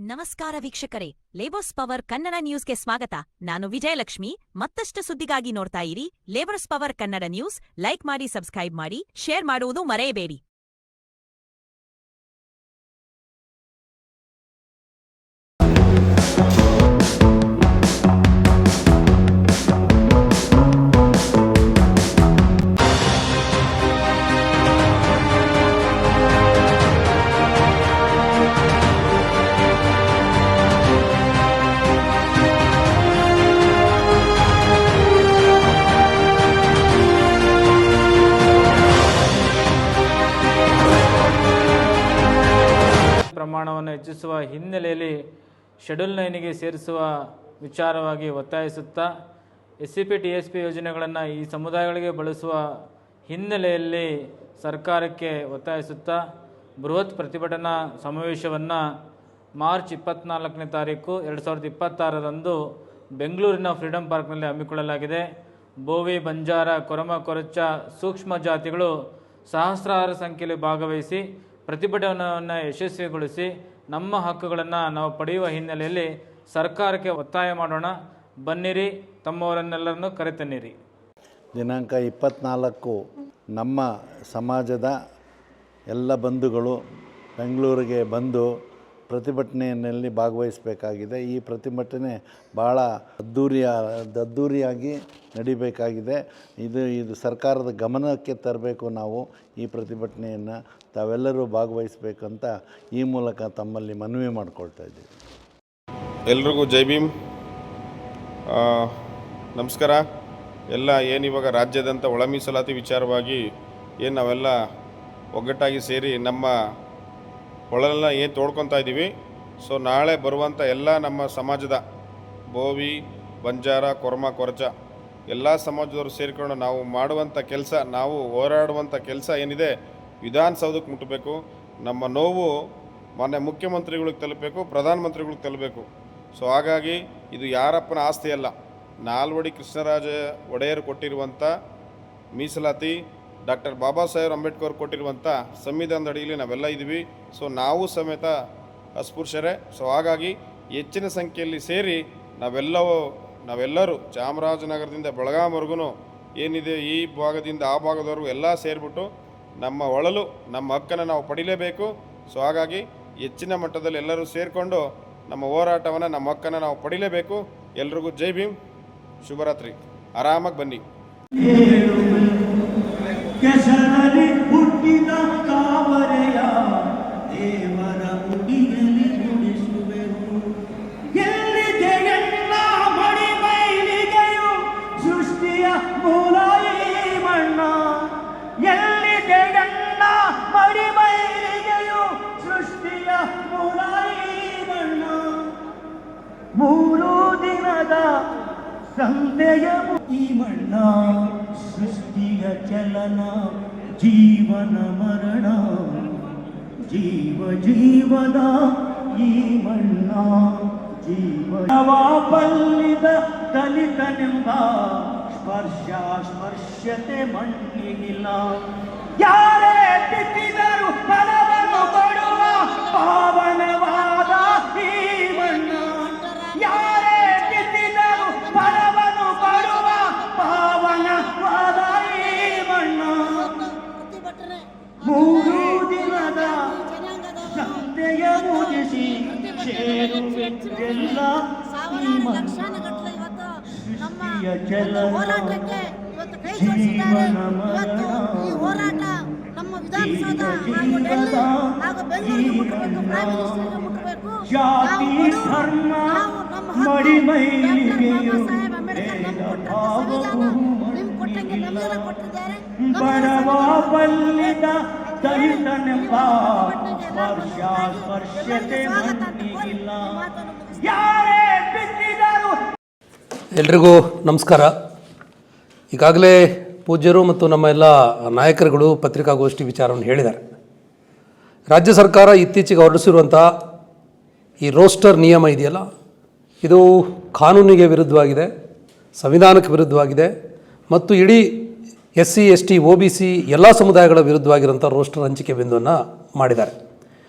ನಮಸ್ಕಾರ ವೀಕ್ಷಕರೇ, labours power Kannada ನ್ಯೂಸ್ಗೆ ಸ್ವಾಗತ. ನಾನು ವಿಜಯಲಕ್ಷ್ಮಿ. ಮತ್ತಷ್ಟು ಸುದ್ದಿಗಾಗಿ ನೋಡ್ತಾ ಇರಿ labours power Kannada news. Like ಮಾಡಿ, ಸಬ್ಸ್ಕ್ರೈಬ್ ಮಾಡಿ, ಶೇರ್ ಮಾಡುವುದು ಮರೆಯಬೇಡಿ. ಪ್ರಮಾಣವನ್ನು ಹೆಚ್ಚಿಸುವ ಹಿನ್ನೆಲೆಯಲ್ಲಿ ಶೆಡ್ಯೂಲ್ 9ಗೆ ಸೇರಿಸುವ ವಿಚಾರವಾಗಿ ಒತ್ತಾಯಿಸುತ್ತಾ SCP TSP ಯೋಜನೆಗಳನ್ನು ಈ ಸಮುದಾಯಗಳಿಗೆ ಬಳಸುವ ಹಿನ್ನೆಲೆಯಲ್ಲಿ ಸರ್ಕಾರಕ್ಕೆ ಒತ್ತಾಯಿಸುತ್ತಾ ಬೃಹತ್ ಪ್ರತಿಭಟನಾ ಸಮಾವೇಶವನ್ನು ಮಾರ್ಚ್ 24ನೇ ತಾರೀಕು 2026ರಂದು ಬೆಂಗಳೂರಿನ ಫ್ರೀಡಂ ಪಾರ್ಕ್ನಲ್ಲಿ ಹಮ್ಮಿಕೊಳ್ಳಲಾಗಿದೆ. ಬೋವಿ, ಬಂಜಾರ, ಕೊರಮ, ಕೊರಚ ಸೂಕ್ಷ್ಮ ಜಾತಿಗಳು ಸಹಸ್ರಾರು ಸಂಖ್ಯೆಯಲ್ಲಿ ಭಾಗವಹಿಸಿ ಪ್ರತಿಭಟನೆಯನ್ನು ಯಶಸ್ವಿಗೊಳಿಸಿ ನಮ್ಮ ಹಕ್ಕುಗಳನ್ನು ನಾವು ಪಡೆಯುವ ಹಿನ್ನೆಲೆಯಲ್ಲಿ ಸರ್ಕಾರಕ್ಕೆ ಒತ್ತಾಯ ಮಾಡೋಣ. ಬನ್ನಿರಿ, ತಮ್ಮವರನ್ನೆಲ್ಲರನ್ನು ಕರೆತನ್ನಿರಿ. ದಿನಾಂಕ 24 ನಮ್ಮ ಸಮಾಜದ ಎಲ್ಲ ಬಂಧುಗಳು ಬೆಂಗಳೂರಿಗೆ ಬಂದು ಪ್ರತಿಭಟನೆಯಲ್ಲಿ ಭಾಗವಹಿಸಬೇಕಾಗಿದೆ. ಈ ಪ್ರತಿಭಟನೆ ಭಾಳ ಅದ್ಧೂರಿಯಾಗಿ ನಡಿಬೇಕಾಗಿದೆ. ಇದು ಸರ್ಕಾರದ ಗಮನಕ್ಕೆ ತರಬೇಕು. ನಾವು ಈ ಪ್ರತಿಭಟನೆಯನ್ನು ತಾವೆಲ್ಲರೂ ಭಾಗವಹಿಸಬೇಕಂತ ಈ ಮೂಲಕ ತಮ್ಮಲ್ಲಿ ಮನವಿ ಮಾಡಿಕೊಳ್ತಾ ಇದ್ದೀವಿ. ಎಲ್ರಿಗೂ ಜೈ ಭೀಮ್, ನಮಸ್ಕಾರ. ಎಲ್ಲ ಏನಿವಾಗ ರಾಜ್ಯದಂಥ ಒಳ ಮೀಸಲಾತಿ ವಿಚಾರವಾಗಿ ಏನು ನಾವೆಲ್ಲ ಒಗ್ಗಟ್ಟಾಗಿ ಸೇರಿ ನಮ್ಮ ಒಳನೆಲ್ಲ ಏನು ತೋಡ್ಕೊತಾ ಇದ್ದೀವಿ. ಸೊ ನಾಳೆ ಬರುವಂಥ ಎಲ್ಲ ನಮ್ಮ ಸಮಾಜದ ಬೋವಿ, ಬಂಜಾರ, ಕೊರಮ, ಕೊರಚ ಎಲ್ಲ ಸಮಾಜದವರು ಸೇರಿಕೊಂಡು ನಾವು ಮಾಡುವಂಥ ಕೆಲಸ, ನಾವು ಹೋರಾಡುವಂಥ ಕೆಲಸ ಏನಿದೆ ವಿಧಾನಸೌಧಕ್ಕೆ ಮುಟ್ಟಬೇಕು. ನಮ್ಮ ನೋವು ಮಾನ್ಯ ಮುಖ್ಯಮಂತ್ರಿಗಳಿಗೆ ತಲುಪಬೇಕು, ಪ್ರಧಾನಮಂತ್ರಿಗಳಿಗೆ ತಲುಪಬೇಕು. ಸೊ ಹಾಗಾಗಿ ಇದು ಯಾರಪ್ಪನ ಆಸ್ತಿ ಅಲ್ಲ. ನಾಲ್ವಡಿ ಕೃಷ್ಣರಾಜ ಒಡೆಯರು ಕೊಟ್ಟಿರುವಂಥ ಮೀಸಲಾತಿ, ಡಾಕ್ಟರ್ ಬಾಬಾ ಸಾಹೇಬ್ ಅಂಬೇಡ್ಕರ್ ಕೊಟ್ಟಿರುವಂಥ ಸಂವಿಧಾನದ ಅಡಿಯಲ್ಲಿ ನಾವೆಲ್ಲ ಇದ್ದೀವಿ. ಸೊ ನಾವು ಸಮೇತ ಅಸ್ಪೃಶ್ಯರೇ. ಸೊ ಹಾಗಾಗಿ ಹೆಚ್ಚಿನ ಸಂಖ್ಯೆಯಲ್ಲಿ ಸೇರಿ ನಾವೆಲ್ಲರೂ ಚಾಮರಾಜನಗರದಿಂದ ಬೆಳಗಾಂವರೆಗೂ ಏನಿದೆ ಈ ಭಾಗದಿಂದ ಆ ಭಾಗದವರೆಗೂ ಎಲ್ಲ ಸೇರಿಬಿಟ್ಟು ನಮ್ಮ ಒಳಲು ನಮ್ಮ ಹಕ್ಕನ್ನು ನಾವು ಪಡಿಲೇಬೇಕು. ಸೊ ಹಾಗಾಗಿ ಹೆಚ್ಚಿನ ಮಟ್ಟದಲ್ಲಿ ಎಲ್ಲರೂ ಸೇರಿಕೊಂಡು ನಮ್ಮ ಹೋರಾಟವನ್ನು, ನಮ್ಮ ಹಕ್ಕನ್ನು ನಾವು ಪಡಿಲೇಬೇಕು. ಎಲ್ರಿಗೂ ಜೈ ಭೀಮ್, ಶುಭರಾತ್ರಿ. ಆರಾಮಾಗಿ ಬನ್ನಿ. ಕೆಸರಲ್ಲಿ ಹುಟ್ಟಿದ ಕಾವರೆಯ ದೇವರ ಮುಡಿಯಲ್ಲಿ ನುಡಿಸುವೆವು. ಎಲ್ಲಿದೆ ಎಲ್ಲ ಮಡಿ ಮೈಲಿಗೆಯು ಸೃಷ್ಟಿಯ ಮೂಲ ಈ ಮಣ್ಣ. ಎಲ್ಲಿದೆ ಎಲ್ಲ ಮಡಿ ಮೈಲಿಗೆಯು ಸೃಷ್ಟಿಯ ಮೂಲ ಈ ಮಣ್ಣ. 3 ದಿನದ ಸಂತೆಯ ಈ ಮಣ್ಣ, ಸೃಷ್ಟಿಯ ಚಲನ, ಜೀವನ ಮರಣ, ಜೀವದ ಈ ಮಣ್ಣ. ಬಲ್ಲಿದ ಕಲಿತನೆಂಬ ಸ್ಪರ್ಶತೆ ಮಣ್ಣಿಗಿಲ್ಲ. ಯಾರೇ ಬಿತ್ತಿದರು ಫಲವನ್ನು ಕೊಡುವ ಪಾವನವಾದ ಈ ಮಣ್ಣ. ಯಾರೇ ಬಿತ್ತಿದರು ಫಲವನ್ನು ಕೊಡುವ ಪಾವನವಾದ ಈ ಮಣ್ಣ. 3 ದಿನದ ಸಂತೆಯ ಮುಗಿಸಿ ಸೇರುವೆಲ್ಲ ಈ ಮಣ್ಣ. ಸೃಷ್ಟಿಯ ಚಲನ, ಜೀವನ ಮರಣ, ಜಾತಿ ಧರ್ಮ ಮಡಿಮೈಲಿಗೆಯು ಬಡವ ಬಲ್ಲಿದ ದಲಿತನೆಂಬ ಸ್ಪರ್ಶತೆ ಮಣ್ಣಿಗಿಲ್ಲ. ಯಾರೇ ಬಿತ್ತಿದರು. ಎಲ್ರಿಗೂ ನಮಸ್ಕಾರ. ಈಗಾಗಲೇ ಪೂಜ್ಯರು ಮತ್ತು ನಮ್ಮ ಎಲ್ಲ ನಾಯಕರುಗಳು ಪತ್ರಿಕಾಗೋಷ್ಠಿ ವಿಚಾರವನ್ನು ಹೇಳಿದ್ದಾರೆ. ರಾಜ್ಯ ಸರ್ಕಾರ ಇತ್ತೀಚೆಗೆ ಹೊರಡಿಸಿರುವಂಥ ಈ ರೋಸ್ಟರ್ ನಿಯಮ ಇದೆಯಲ್ಲ, ಇದು ಕಾನೂನಿಗೆ ವಿರುದ್ಧವಾಗಿದೆ, ಸಂವಿಧಾನಕ್ಕೆ ವಿರುದ್ಧವಾಗಿದೆ ಮತ್ತು ಇಡೀ SC ST OBC ಎಲ್ಲ ಸಮುದಾಯಗಳ ವಿರುದ್ಧವಾಗಿರೋಂಥ ರೋಸ್ಟರ್ ಹಂಚಿಕೆ ಬಿಂದುವನ್ನು ಮಾಡಿದ್ದಾರೆ.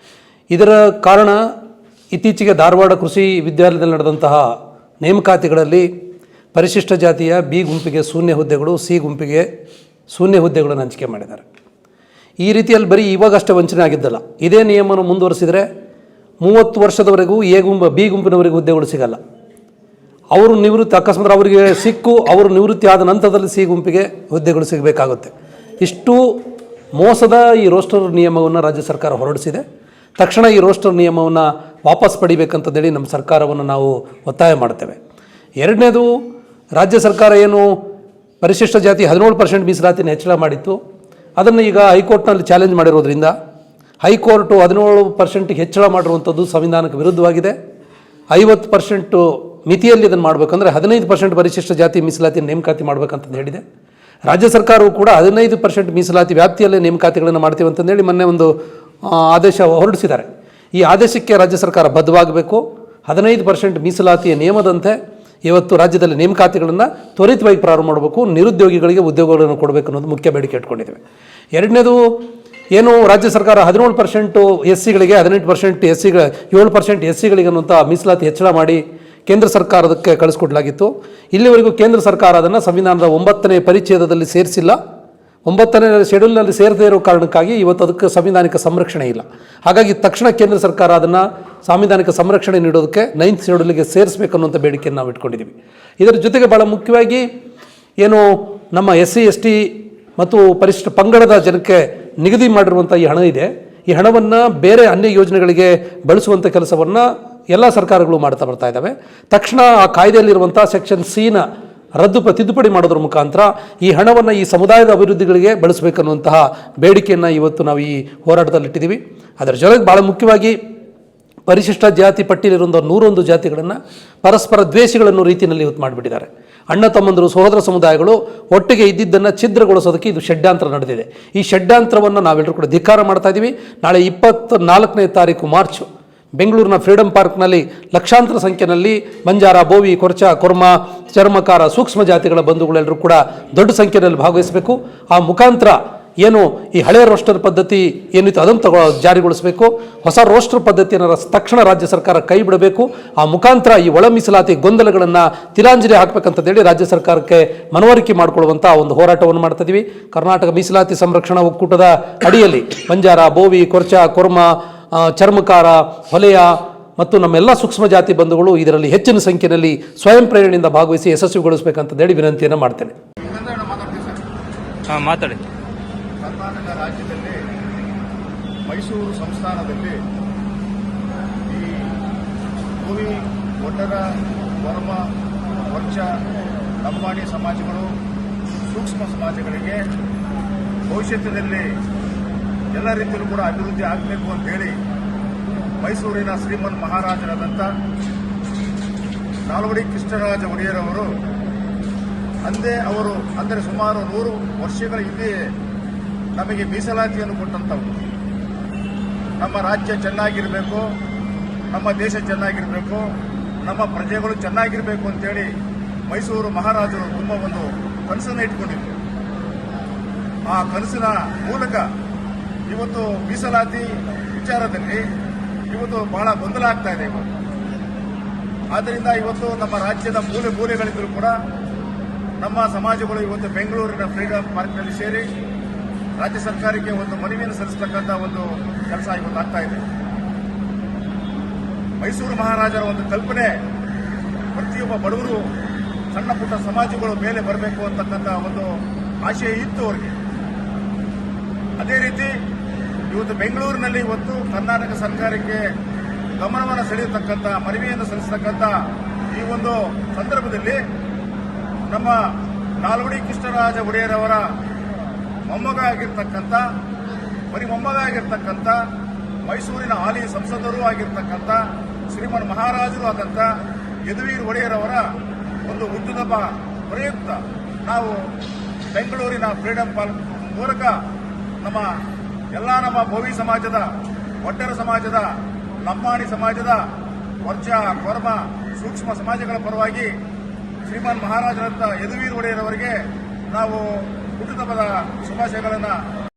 ಇದರ ಕಾರಣ ಇತ್ತೀಚೆಗೆ ಧಾರವಾಡ ಕೃಷಿ ವಿದ್ಯಾಲಯದಲ್ಲಿ ನಡೆದಂತಹ ನೇಮಕಾತಿಗಳಲ್ಲಿ ಪರಿಶಿಷ್ಟ ಜಾತಿಯ ಬಿ ಗುಂಪಿಗೆ ಶೂನ್ಯ ಹುದ್ದೆಗಳು, ಸಿ ಗುಂಪಿಗೆ ಶೂನ್ಯ ಹುದ್ದೆಗಳನ್ನು ಹಂಚಿಕೆ ಮಾಡಿದ್ದಾರೆ. ಈ ರೀತಿಯಲ್ಲಿ ಬರೀ ಇವಾಗಷ್ಟೇ ವಂಚನೆ ಆಗಿದ್ದಲ್ಲ, ಇದೇ ನಿಯಮವನ್ನು ಮುಂದುವರಿಸಿದರೆ 30 ವರ್ಷದವರೆಗೂ ಬಿ ಗುಂಪಿನವರೆಗೂ ಹುದ್ದೆಗಳು ಸಿಗಲ್ಲ. ಅವರು ನಿವೃತ್ತಿ ಅಕಸ್ಮಾತ್ ಅವರಿಗೆ ಸಿಕ್ಕು ಅವರು ನಿವೃತ್ತಿ ಆದ ನಂತರದಲ್ಲಿ ಸಿ ಗುಂಪಿಗೆ ಹುದ್ದೆಗಳು ಸಿಗಬೇಕಾಗುತ್ತೆ. ಇಷ್ಟು ಮೋಸದ ಈ ರೋಸ್ಟರ್ ನಿಯಮವನ್ನು ರಾಜ್ಯ ಸರ್ಕಾರ ಹೊರಡಿಸಿದೆ. ತಕ್ಷಣ ಈ ರೋಸ್ಟರ್ ನಿಯಮವನ್ನು ವಾಪಸ್ ಪಡಿಬೇಕಂತಂದೇಳಿ ನಮ್ಮ ಸರ್ಕಾರವನ್ನು ನಾವು ಒತ್ತಾಯ ಮಾಡ್ತೇವೆ. ಎರಡನೇದು, ರಾಜ್ಯ ಸರ್ಕಾರ ಏನು ಪರಿಶಿಷ್ಟ ಜಾತಿ 17% ಮೀಸಲಾತಿನ ಹೆಚ್ಚಳ ಮಾಡಿತ್ತು, ಅದನ್ನು ಈಗ ಹೈಕೋರ್ಟ್ನಲ್ಲಿ ಚಾಲೆಂಜ್ ಮಾಡಿರೋದ್ರಿಂದ ಹೈಕೋರ್ಟು 17% ಹೆಚ್ಚಳ ಮಾಡಿರುವಂಥದ್ದು ಸಂವಿಧಾನಕ್ಕೆ ವಿರುದ್ಧವಾಗಿದೆ. 50% ಮಿತಿಯಲ್ಲಿ ಇದನ್ನು ಮಾಡಬೇಕಂದ್ರೆ 15% ಪರಿಶಿಷ್ಟ ಜಾತಿ ಮೀಸಲಾತಿ ನೇಮಕಾತಿ ಮಾಡಬೇಕಂತ ಹೇಳಿದೆ. ರಾಜ್ಯ ಸರ್ಕಾರವು ಕೂಡ 15% ಮೀಸಲಾತಿ ವ್ಯಾಪ್ತಿಯಲ್ಲೇ ನೇಮಕಾತಿಗಳನ್ನು ಮಾಡ್ತೀವಿ ಅಂತಂದೇಳಿ ಮೊನ್ನೆ ಒಂದು ಆದೇಶ ಹೊರಡಿಸಿದ್ದಾರೆ. ಈ ಆದೇಶಕ್ಕೆ ರಾಜ್ಯ ಸರ್ಕಾರ ಬದ್ಧವಾಗಬೇಕು. 15% ಮೀಸಲಾತಿಯ ನಿಯಮದಂತೆ ಇವತ್ತು ರಾಜ್ಯದಲ್ಲಿ ನೇಮಕಾತಿಗಳನ್ನು ತ್ವರಿತವಾಗಿ ಪ್ರಾರಂಭ ಮಾಡಬೇಕು, ನಿರುದ್ಯೋಗಿಗಳಿಗೆ ಉದ್ಯೋಗಗಳನ್ನು ಕೊಡಬೇಕು ಅನ್ನೋದು ಮುಖ್ಯ ಬೇಡಿಕೆ ಇಟ್ಕೊಂಡಿದ್ದೇವೆ. ಎರಡನೇದು, ಏನು ರಾಜ್ಯ ಸರ್ಕಾರ 17% ಎಸ್ಸಿಗಳಿಗೆ, 18% ಎಸ್ಸಿಗಳ 7% ಎಸ್ಸಿಗಳಿಗೆ ಅನ್ನುವಂಥ ಮೀಸಲಾತಿ ಹೆಚ್ಚಳ ಮಾಡಿ ಕೇಂದ್ರ ಸರ್ಕಾರದಕ್ಕೆ ಕಳಿಸ್ಕೊಡ್ಲಾಗಿತ್ತು. ಇಲ್ಲಿವರೆಗೂ ಕೇಂದ್ರ ಸರ್ಕಾರ ಅದನ್ನು ಸಂವಿಧಾನದ 9ನೇ ಪರಿಚ್ಛೇದದಲ್ಲಿ ಸೇರಿಸಿಲ್ಲ. 9ನೇ ಶೆಡ್ಯೂಲ್ನಲ್ಲಿ ಸೇರದೇ ಇರೋ ಕಾರಣಕ್ಕಾಗಿ ಇವತ್ತು ಅದಕ್ಕೆ ಸಂವಿಧಾನಿಕ ಸಂರಕ್ಷಣೆ ಇಲ್ಲ. ಹಾಗಾಗಿ ತಕ್ಷಣ ಕೇಂದ್ರ ಸರ್ಕಾರ ಅದನ್ನು ಸಾಂವಿಧಾನಿಕ ಸಂರಕ್ಷಣೆ ನೀಡೋದಕ್ಕೆ 9th ಶೆಡ್ಯೂಲಿಗೆ ಸೇರಿಸಬೇಕನ್ನುವಂಥ ಬೇಡಿಕೆಯನ್ನು ನಾವು ಇಟ್ಕೊಂಡಿದ್ದೀವಿ. ಇದರ ಜೊತೆಗೆ ಭಾಳ ಮುಖ್ಯವಾಗಿ ಏನು ನಮ್ಮ SC ST ಮತ್ತು ಪರಿಶಿಷ್ಟ ಪಂಗಡದ ಜನಕ್ಕೆ ನಿಗದಿ ಮಾಡಿರುವಂಥ ಈ ಹಣ ಇದೆ, ಈ ಹಣವನ್ನು ಬೇರೆ ಅನ್ಯ ಯೋಜನೆಗಳಿಗೆ ಬಳಸುವಂಥ ಕೆಲಸವನ್ನು ಎಲ್ಲ ಸರ್ಕಾರಗಳು ಮಾಡ್ತಾ ಬರ್ತಾ ಇದ್ದಾವೆ. ತಕ್ಷಣ ಆ ಕಾಯ್ದೆಯಲ್ಲಿರುವಂಥ ಸೆಕ್ಷನ್ C ನ ತಿದ್ದುಪಡಿ ಮಾಡೋದ್ರ ಮುಖಾಂತರ ಈ ಹಣವನ್ನು ಈ ಸಮುದಾಯದ ಅಭಿವೃದ್ಧಿಗಳಿಗೆ ಬಳಸಬೇಕನ್ನುವಂತಹ ಬೇಡಿಕೆಯನ್ನು ಇವತ್ತು ನಾವು ಈ ಹೋರಾಟದಲ್ಲಿಟ್ಟಿದ್ದೀವಿ. ಅದರ ಜೊತೆಗೆ ಭಾಳ ಮುಖ್ಯವಾಗಿ ಪರಿಶಿಷ್ಟ ಜಾತಿ ಪಟ್ಟಿಯಲ್ಲಿರುವಂಥ 101 ಜಾತಿಗಳನ್ನು ಪರಸ್ಪರ ದ್ವೇಷಗಳನ್ನು ರೀತಿಯಲ್ಲಿ ಇವತ್ತು ಮಾಡಿಬಿಟ್ಟಿದ್ದಾರೆ. ಅಣ್ಣ ತಮ್ಮಂದರು, ಸಹೋದರ ಸಮುದಾಯಗಳು ಒಟ್ಟಿಗೆ ಇದ್ದಿದ್ದನ್ನು ಛಿದ್ರಗೊಳಿಸೋದಕ್ಕೆ ಇದು ಷಡ್ಯಂತ್ರ ನಡೆದಿದೆ. ಈ ಷಡ್ಯಂತ್ರವನ್ನು ನಾವೆಲ್ಲರೂ ಕೂಡ ಧಿಕ್ಕಾರ ಮಾಡ್ತಾ ಇದ್ದೀವಿ. ನಾಳೆ 24ನೇ ತಾರೀಕು ಮಾರ್ಚ್ ಬೆಂಗಳೂರಿನ ಫ್ರೀಡಮ್ ಪಾರ್ಕ್ನಲ್ಲಿ ಲಕ್ಷಾಂತರ ಸಂಖ್ಯೆಯಲ್ಲಿ ಬಂಜಾರ, ಬೋವಿ, ಕೊರ್ಚ, ಕೊರ್ಮ, ಚರ್ಮಕಾರ, ಸೂಕ್ಷ್ಮ ಜಾತಿಗಳ ಬಂಧುಗಳೆಲ್ಲರೂ ಕೂಡ ದೊಡ್ಡ ಸಂಖ್ಯೆಯಲ್ಲಿ ಭಾಗವಹಿಸಬೇಕು. ಆ ಮುಖಾಂತರ ಏನು ಈ ಹಳೆಯ ರೋಸ್ಟರ್ ಪದ್ಧತಿ ಏನಿತ್ತು ಅದನ್ನು ಜಾರಿಗೊಳಿಸಬೇಕು. ಹೊಸ ರೋಸ್ಟರ್ ಪದ್ಧತಿಯನ್ನು ತಕ್ಷಣ ರಾಜ್ಯ ಸರ್ಕಾರ ಕೈ ಬಿಡಬೇಕು. ಆ ಮುಖಾಂತರ ಈ ಒಳ ಮೀಸಲಾತಿ ಗೊಂದಲಗಳನ್ನು ತಿಲಾಂಜಲಿ ಹಾಕಬೇಕಂತೇಳಿ ರಾಜ್ಯ ಸರ್ಕಾರಕ್ಕೆ ಮನವರಿಕೆ ಮಾಡಿಕೊಳ್ಳುವಂಥ ಒಂದು ಹೋರಾಟವನ್ನು ಮಾಡ್ತಾ ಇದ್ದೀವಿ. ಕರ್ನಾಟಕ ಮೀಸಲಾತಿ ಸಂರಕ್ಷಣಾ ಒಕ್ಕೂಟದ ಅಡಿಯಲ್ಲಿ ಬಂಜಾರ, ಬೋವಿ, ಕೊರ್ಚ, ಕೊರ್ಮ, ಚರ್ಮಕಾರ, ಹೊಲೆಯ ಮತ್ತು ನಮ್ಮೆಲ್ಲ ಸೂಕ್ಷ್ಮ ಜಾತಿ ಬಂಧುಗಳು ಇದರಲ್ಲಿ ಹೆಚ್ಚಿನ ಸಂಖ್ಯೆಯಲ್ಲಿ ಸ್ವಯಂ ಪ್ರೇರಣೆಯಿಂದ ಭಾಗವಹಿಸಿ ಯಶಸ್ವಿಗೊಳಿಸಬೇಕಂತೇಳಿ ವಿನಂತಿಯನ್ನು ಮಾಡ್ತೇನೆ. ಮಾತಾಡಿ. ಕರ್ನಾಟಕ ರಾಜ್ಯದಲ್ಲಿ ಮೈಸೂರು ಸಂಸ್ಥಾನದಲ್ಲಿ ಈ ಭೂಮಿ, ಒಡ್ಡರ, ವರ್ಮ, ವರ್ಚ, ಲಂಬಾಣಿ ಸಮಾಜಗಳು, ಸೂಕ್ಷ್ಮ ಸಮಾಜಗಳಿಗೆ ಭವಿಷ್ಯತ್ತಿನಲ್ಲಿ ಎಲ್ಲ ರೀತಿಯಲ್ಲೂ ಕೂಡ ಅಭಿವೃದ್ಧಿ ಆಗಬೇಕು ಅಂತೇಳಿ ಮೈಸೂರಿನ ಶ್ರೀಮನ್ ಮಹಾರಾಜರಾದಂಥ ನಾಲ್ವಡಿ ಕೃಷ್ಣರಾಜ ಒಡೆಯರವರು ಅವರು ಅಂದರೆ ಸುಮಾರು 100 ವರ್ಷಗಳ ಹಿಂದೆಯೇ ನಮಗೆ ಮೀಸಲಾತಿಯನ್ನು ಕೊಟ್ಟಂಥವು. ನಮ್ಮ ರಾಜ್ಯ ಚೆನ್ನಾಗಿರಬೇಕು, ನಮ್ಮ ದೇಶ ಚೆನ್ನಾಗಿರಬೇಕು, ನಮ್ಮ ಪ್ರಜೆಗಳು ಚೆನ್ನಾಗಿರಬೇಕು ಅಂತೇಳಿ ಮೈಸೂರು ಮಹಾರಾಜರು ತುಂಬ ಒಂದು ಕನಸನ್ನು ಇಟ್ಕೊಂಡಿದ್ರು. ಆ ಕನಸಿನ ಮೂಲಕ ಇವತ್ತು ಮೀಸಲಾತಿ ವಿಚಾರದಲ್ಲಿ ಇವತ್ತು ಬಹಳ ಗೊಂದಲ ಆಗ್ತಾ ಇದೆ. ಆದ್ದರಿಂದ ಇವತ್ತು ನಮ್ಮ ರಾಜ್ಯದ ಮೂಲೆ ಮೂಲೆಗಳಿಂದಲೂ ಕೂಡ ನಮ್ಮ ಸಮಾಜಗಳು ಇವತ್ತು ಬೆಂಗಳೂರಿನ ಫ್ರೀಡಮ್ ಪಾರ್ಕ್ನಲ್ಲಿ ಸೇರಿ ರಾಜ್ಯ ಸರ್ಕಾರಕ್ಕೆ ಒಂದು ಮನವಿಯನ್ನು ಸಲ್ಲಿಸತಕ್ಕಂಥ ಒಂದು ಕೆಲಸ ಇವತ್ತು ಆಗ್ತಾ ಇದೆ. ಮೈಸೂರು ಮಹಾರಾಜರ ಒಂದು ಕಲ್ಪನೆ ಪ್ರತಿಯೊಬ್ಬ ಬಡವರು, ಸಣ್ಣ ಪುಟ್ಟ ಸಮಾಜಗಳು ಮೇಲೆ ಬರಬೇಕು ಅಂತಕ್ಕಂಥ ಒಂದು ಆಶಯ ಇತ್ತು ಅವರಿಗೆ. ಅದೇ ರೀತಿ ಇವತ್ತು ಬೆಂಗಳೂರಿನಲ್ಲಿ ಇವತ್ತು ಕರ್ನಾಟಕ ಸರ್ಕಾರಕ್ಕೆ ಗಮನವನ್ನು ಸೆಳೆಯತಕ್ಕಂಥ ಮನವಿಯನ್ನು ಸಲ್ಲಿಸತಕ್ಕಂಥ ಈ ಒಂದು ಸಂದರ್ಭದಲ್ಲಿ ನಮ್ಮ ನಾಲ್ವಡಿ ಕೃಷ್ಣರಾಜ ಒಡೆಯರವರ ಮೊಮ್ಮಗ ಆಗಿರ್ತಕ್ಕಂಥ ಮೈಸೂರಿನ ಹಾಲಿ ಸಂಸದರು ಆಗಿರ್ತಕ್ಕಂಥ ಶ್ರೀಮನ್ ಮಹಾರಾಜರು ಆದಂಥ ಯದುವೀರ್ ಒಡೆಯರವರ ಒಂದು ಹುಟ್ಟುಹಬ್ಬ ಪ್ರಯುಕ್ತ ನಾವು ಬೆಂಗಳೂರಿನ ಫ್ರೀಡಮ್ ಪಾರ್ಕ್ ಮೂಲಕ ನಮ್ಮ ಬೋವಿ ಸಮಾಜದ, ಒಡ್ಡರ ಸಮಾಜದ, ಲಂಬಾಣಿ ಸಮಾಜದ, ವರ್ಚ, ಕೊರ್ಮ, ಸೂಕ್ಷ್ಮ ಸಮಾಜಗಳ ಪರವಾಗಿ ಶ್ರೀಮನ್ ಮಹಾರಾಜರಂತ ಯದುವೀರ್ ಒಡೆಯರವರಿಗೆ ನಾವು ಹುಟ್ಟುಹಬ್ಬದ ಶುಭಾಶಯಗಳನ್ನು